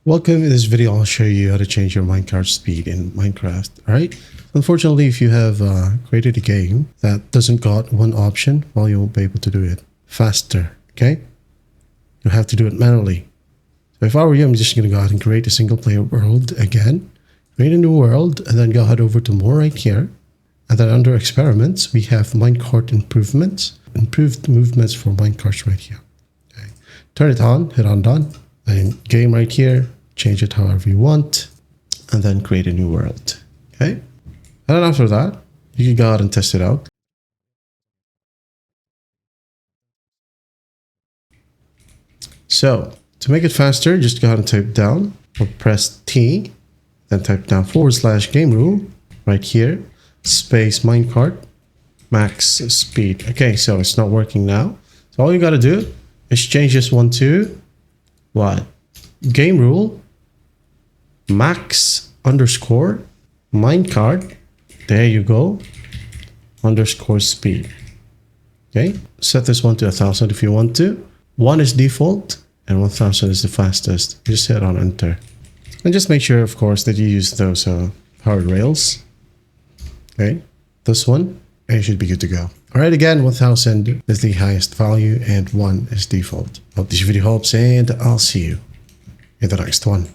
Welcome. In this video, I'll show you how to change your minecart speed in Minecraft. Alright. Unfortunately, if you have created a game that doesn't got one option, well, you won't be able to do it faster. Okay? You'll have to do it manually. So if I were you, I'm just going to go ahead and create a single player world again. Create a new world and then go ahead over to more right here. And then under experiments, we have minecart improvements. Improved movements for minecarts right here. Okay. Turn it on, hit on done. And game right here, change it however you want, and then create a new world. Okay. And then after that, you can go ahead and test it out. So to make it faster, just go ahead and type down or press T, then type down /game rule right here, space minecart, max speed. Okay, so it's not working now. So all you got to do is change this one to what? Game rule, max underscore minecart. There you go. Underscore speed. Okay. Set this one to 1000 if you want to. 1 is default and 1000 is the fastest. Just hit on enter. And just make sure, of course, that you use those powered rails. Okay. This one, and you should be good to go. All right, again, 1000 is the highest value and 1 is default. Hope this video helps, and I'll see you in the next one.